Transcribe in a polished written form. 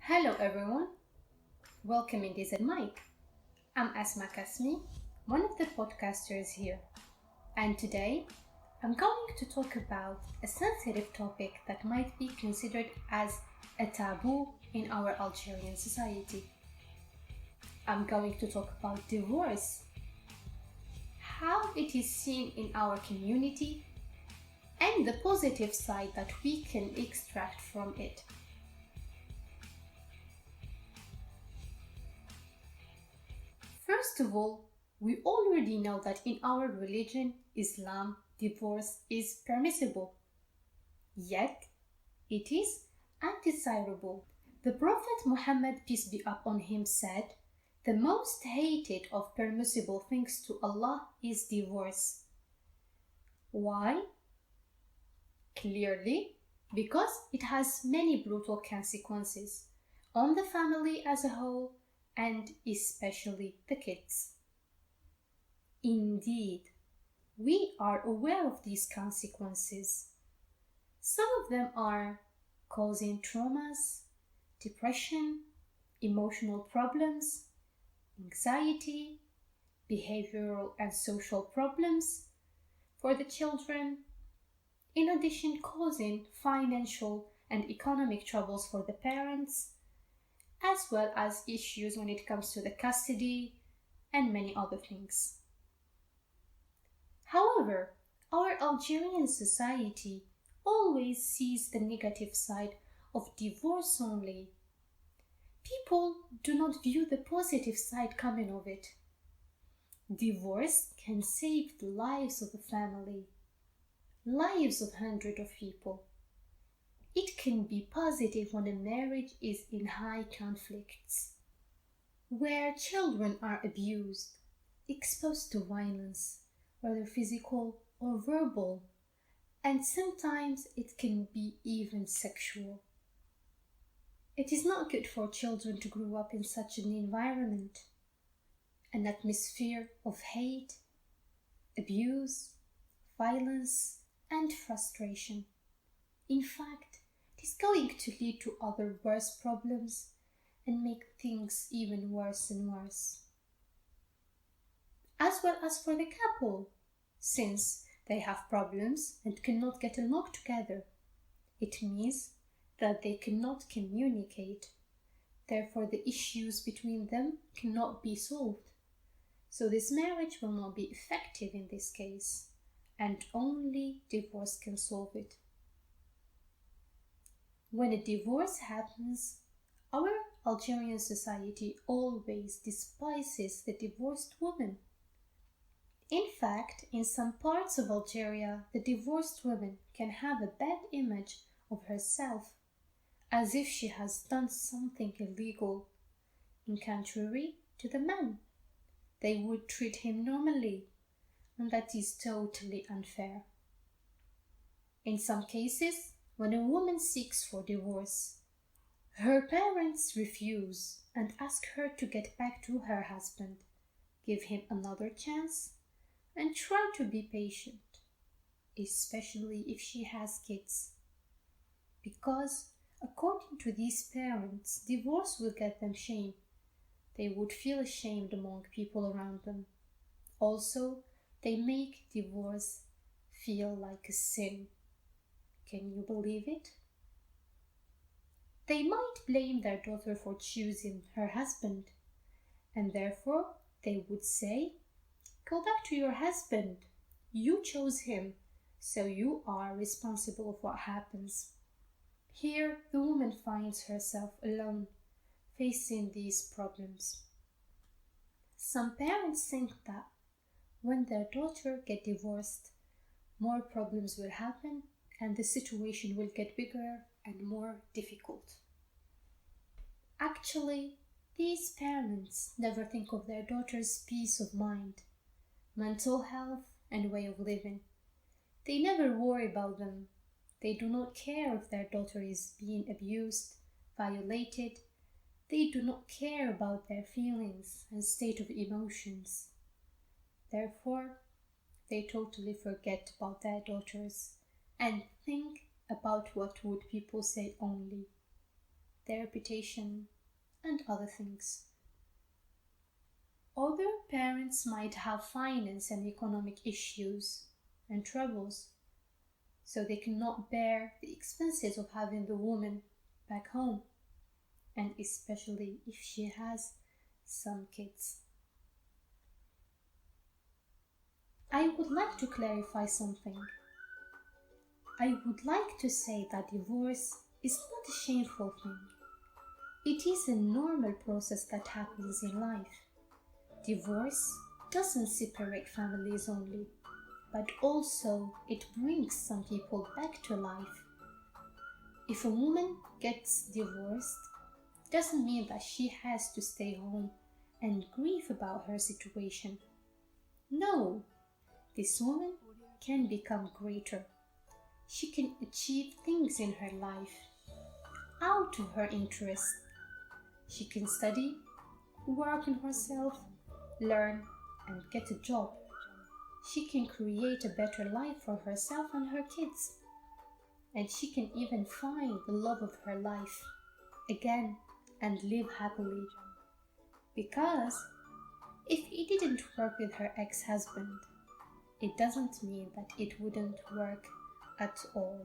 Hello everyone, welcome in this mic. I'm Asma, one of the podcasters here, and today I'm going to talk about a sensitive topic that might be considered as a taboo in our Algerian society. I'm going to talk about divorce, how it is seen in our community, and the positive side that we can extract from it. First of all, we already know that in our religion, Islam, divorce is permissible. Yet, it is undesirable. The Prophet Muhammad, peace be upon him, said, "The most hated of permissible things to Allah is divorce." Why? Clearly, because it has many brutal consequences on the family as a whole and especially the kids. Indeed, we are aware of these consequences. Some of them are causing traumas, depression, emotional problems, anxiety, behavioral and social problems for the children, in addition causing financial and economic troubles for the parents, as well as issues when it comes to the custody and many other things. However, our Algerian society always sees the negative side of divorce only. People do not view the positive side coming of it. Divorce can save the lives of a family, lives of hundreds of people. It can be positive when a marriage is in high conflicts, where children are abused, exposed to violence, whether physical or verbal, and sometimes it can be even sexual. It is not good for children to grow up in such an environment, an atmosphere of hate, abuse, violence, and frustration. In fact, it is going to lead to other worse problems and make things even worse and worse. As well as for the couple, since they have problems and cannot get along together. It means that they cannot communicate. Therefore, the issues between them cannot be solved. So this marriage will not be effective in this case, and only divorce can solve it. When a divorce happens, our Algerian society always despises the divorced woman. In fact, in some parts of Algeria, the divorced woman can have a bad image of herself, as if she has done something illegal. In contrary to the man, they would treat him normally, and that is totally unfair. In some cases, when a woman seeks for divorce, her parents refuse and ask her to get back to her husband, give him another chance, and try to be patient, especially if she has kids. Because, according to these parents, divorce will get them shame. They would feel ashamed among people around them. Also, they make divorce feel like a sin. Can you believe it? They might blame their daughter for choosing her husband, and therefore they would say, "Go back to your husband. You chose him, so you are responsible for what happens." Here, the woman finds herself alone, facing these problems. Some parents think that when their daughter gets divorced, more problems will happen and the situation will get bigger and more difficult. Actually, these parents never think of their daughter's peace of mind, mental health, and way of living. They never worry about them. They do not care if their daughter is being abused, violated. They do not care about their feelings and state of emotions. Therefore, they totally forget about their daughters and think about what would people say only. their reputation, and other things. Other parents might have finance and economic issues and troubles, so they cannot bear the expenses of having the woman back home, and especially if she has some kids. I would like to clarify something. I would like to say that divorce is not a shameful thing. It is a normal process that happens in life. Divorce doesn't separate families only, but also it brings some people back to life. If a woman gets divorced, it doesn't mean that she has to stay home and grieve about her situation. No, this woman can become greater. She can achieve things in her life out of her interest. She can study, work on herself, learn, and get a job. She can create a better life for herself and her kids. And she can even find the love of her life again and live happily. Because if it didn't work with her ex-husband, it doesn't mean that it wouldn't work at all.